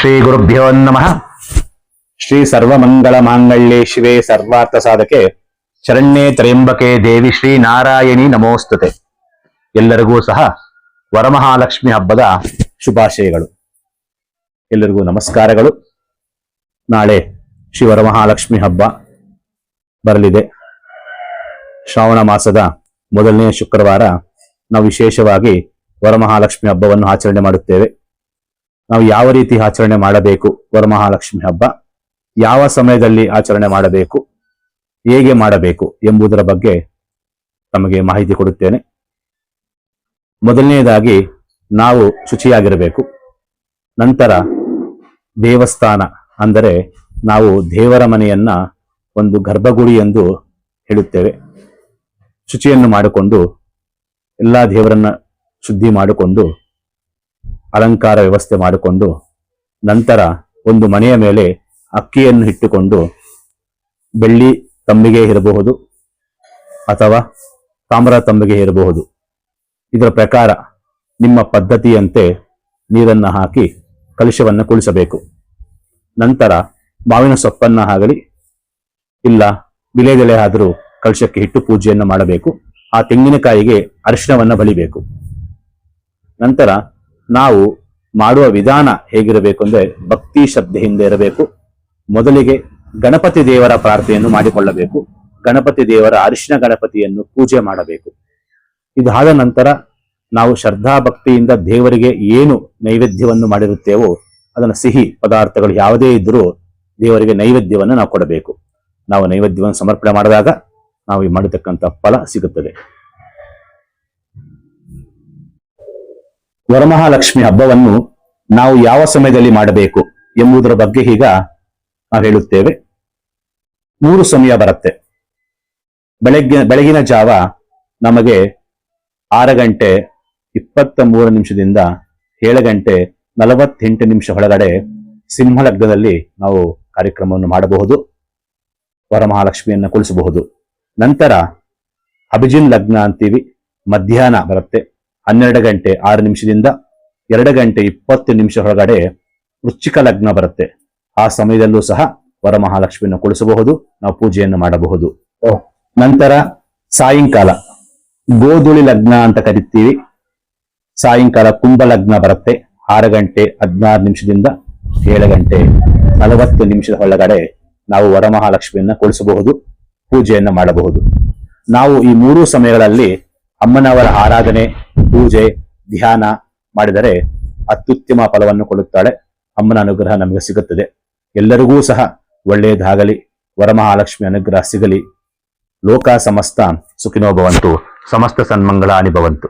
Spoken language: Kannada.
ಶ್ರೀ ಗುರುಭ್ಯೋ ನಮಃ. ಶ್ರೀ ಸರ್ವಮಂಗಳ ಮಾಂಗಲ್ಯೆ ಶಿವೆ ಸರ್ವಾರ್ಥ ಸಾಧಕೆ ಶರಣ್ಯೇ ತ್ರ್ಯಂಬಕೆ ದೇವಿ ಶ್ರೀ ನಾರಾಯಣಿ ನಮೋಸ್ತುತೆ. ಎಲ್ಲರಿಗೂ ಸಹ ವರಮಹಾಲಕ್ಷ್ಮಿ ಹಬ್ಬದ ಶುಭಾಶಯಗಳು. ಎಲ್ಲರಿಗೂ ನಮಸ್ಕಾರಗಳು. ನಾಳೆ ಶ್ರೀ ವರಮಹಾಲಕ್ಷ್ಮಿ ಹಬ್ಬ ಬರಲಿದೆ. ಶ್ರಾವಣ ಮಾಸದ ಮೊದಲನೇ ಶುಕ್ರವಾರ ನಾವು ವಿಶೇಷವಾಗಿ ವರಮಹಾಲಕ್ಷ್ಮಿ ಹಬ್ಬವನ್ನು ಆಚರಣೆ ಮಾಡುತ್ತೇವೆ. ನಾವು ಯಾವ ರೀತಿ ಆಚರಣೆ ಮಾಡಬೇಕು, ವರಮಹಾಲಕ್ಷ್ಮಿ ಹಬ್ಬ ಯಾವ ಸಮಯದಲ್ಲಿ ಆಚರಣೆ ಮಾಡಬೇಕು, ಹೇಗೆ ಮಾಡಬೇಕು ಎಂಬುದರ ಬಗ್ಗೆ ತಮಗೆ ಮಾಹಿತಿ ಕೊಡುತ್ತೇನೆ. ಮೊದಲನೆಯದಾಗಿ ನಾವು ಶುಚಿಯಾಗಿರಬೇಕು. ನಂತರ ದೇವಸ್ಥಾನ ಅಂದರೆ ನಾವು ದೇವರ ಮನೆಯನ್ನ ಒಂದು ಗರ್ಭಗುಡಿ ಎಂದು ಹೇಳುತ್ತೇವೆ. ಶುಚಿಯನ್ನು ಮಾಡಿಕೊಂಡು ಎಲ್ಲ ದೇವರನ್ನ ಶುದ್ಧಿ ಮಾಡಿಕೊಂಡು ಅಲಂಕಾರ ವ್ಯವಸ್ಥೆ ಮಾಡಿಕೊಂಡು ನಂತರ ಒಂದು ಮನೆಯ ಮೇಲೆ ಅಕ್ಕಿಯನ್ನು ಇಟ್ಟುಕೊಂಡು ಬೆಳ್ಳಿ ತಂಬಿಗೆ ಇರಬಹುದು ಅಥವಾ ತಾಮ್ರ ತಂಬಿಗೆ ಇರಬಹುದು. ಇದರ ಪ್ರಕಾರ ನಿಮ್ಮ ಪದ್ಧತಿಯಂತೆ ನೀರನ್ನು ಹಾಕಿ ಕಲಶವನ್ನು ಕುಳಿಸಬೇಕು. ನಂತರ ಮಾವಿನ ಸೊಪ್ಪನ್ನ ಆಗಲಿ ಇಲ್ಲ ವಿಲೇದೆಲೆ ಆದರೂ ಕಲಶಕ್ಕೆ ಇಟ್ಟು ಪೂಜೆಯನ್ನು ಮಾಡಬೇಕು. ಆ ತೆಂಗಿನಕಾಯಿಗೆ ಅರಿಶಿಣವನ್ನು ಬಳಿಬೇಕು. ನಂತರ ನಾವು ಮಾಡುವ ವಿಧಾನ ಹೇಗಿರಬೇಕು ಅಂದ್ರೆ ಭಕ್ತಿ ಶ್ರದ್ಧೆಯಿಂದ ಇರಬೇಕು. ಮೊದಲಿಗೆ ಗಣಪತಿ ದೇವರ ಪ್ರಾರ್ಥನೆಯನ್ನು ಮಾಡಿಕೊಳ್ಳಬೇಕು. ಗಣಪತಿ ದೇವರ ಅರಿಶಿಣ ಗಣಪತಿಯನ್ನು ಪೂಜೆ ಮಾಡಬೇಕು. ಇದಾದ ನಂತರ ನಾವು ಶ್ರದ್ಧಾ ಭಕ್ತಿಯಿಂದ ದೇವರಿಗೆ ಏನು ನೈವೇದ್ಯವನ್ನು ಮಾಡಿರುತ್ತೇವೋ ಅದನ್ನು ಸಿಹಿ ಪದಾರ್ಥಗಳು ಯಾವುದೇ ಇದ್ರೂ ದೇವರಿಗೆ ನೈವೇದ್ಯವನ್ನು ನಾವು ಕೊಡಬೇಕು. ನಾವು ನೈವೇದ್ಯವನ್ನು ಸಮರ್ಪಣೆ ಮಾಡಿದಾಗ ನಾವು ಮಾಡತಕ್ಕಂಥ ಫಲ ಸಿಗುತ್ತದೆ. ವರಮಹಾಲಕ್ಷ್ಮಿ ಹಬ್ಬವನ್ನು ನಾವು ಯಾವ ಸಮಯದಲ್ಲಿ ಮಾಡಬೇಕು ಎಂಬುದರ ಬಗ್ಗೆ ಈಗ ನಾವು ಹೇಳುತ್ತೇವೆ. 3 ಸಮಯ ಬರುತ್ತೆ. ಬೆಳಗಿನ ಜಾವ ನಮಗೆ 6 ಗಂಟೆ 23 ನಿಮಿಷದಿಂದ 7 ಗಂಟೆ 48 ನಿಮಿಷ ಒಳಗಡೆ ಸಿಂಹ ಲಗ್ನದಲ್ಲಿ ನಾವು ಕಾರ್ಯಕ್ರಮವನ್ನು ಮಾಡಬಹುದು. ವರಮಹಾಲಕ್ಷ್ಮಿಯನ್ನ ಕುಳಿಸಬಹುದು. ನಂತರ ಅಭಿಜಿನ್ ಲಗ್ನ ಅಂತೀವಿ. ಮಧ್ಯಾಹ್ನ ಬರುತ್ತೆ 12 ಗಂಟೆ 6 ನಿಮಿಷದಿಂದ 2 ಗಂಟೆ 20 ನಿಮಿಷ ಒಳಗಡೆ ವೃಶ್ಚಿಕ ಲಗ್ನ ಬರುತ್ತೆ. ಆ ಸಮಯದಲ್ಲೂ ಸಹ ವರಮಹಾಲಕ್ಷ್ಮಿಯನ್ನು ಕುಳಿಸಬಹುದು, ನಾವು ಪೂಜೆಯನ್ನು ಮಾಡಬಹುದು. ನಂತರ ಸಾಯಂಕಾಲ ಗೋಧುಳಿ ಲಗ್ನ ಅಂತ ಕರಿತೀವಿ. ಸಾಯಂಕಾಲ ಕುಂಭ ಲಗ್ನ ಬರುತ್ತೆ. 6 ಗಂಟೆ 16 ನಿಮಿಷದಿಂದ 7 ಗಂಟೆ 40 ನಿಮಿಷದ ಒಳಗಡೆ ನಾವು ವರಮಹಾಲಕ್ಷ್ಮಿಯನ್ನ ಕುಳಿಸಬಹುದು, ಪೂಜೆಯನ್ನು ಮಾಡಬಹುದು. ನಾವು ಈ 3 ಸಮಯಗಳಲ್ಲಿ ಅಮ್ಮನವರ ಆರಾಧನೆ, ಪೂಜೆ, ಧ್ಯಾನ ಮಾಡಿದರೆ ಅತ್ಯುತ್ತಮ ಫಲವನ್ನು ಕೊಡುತ್ತಾಳೆ. ಅಮ್ಮನ ಅನುಗ್ರಹ ನಮಗೆ ಸಿಗುತ್ತದೆ. ಎಲ್ಲರಿಗೂ ಸಹ ಒಳ್ಳೆಯದಾಗಲಿ, ವರಮಹಾಲಕ್ಷ್ಮಿ ಅನುಗ್ರಹ ಸಿಗಲಿ. ಲೋಕ ಸಮಸ್ತ ಸುಖಿನೋ ಭವಂತು, ಸಮಸ್ತ ಸನ್ಮಂಗಳಾನಿ ಭವಂತು.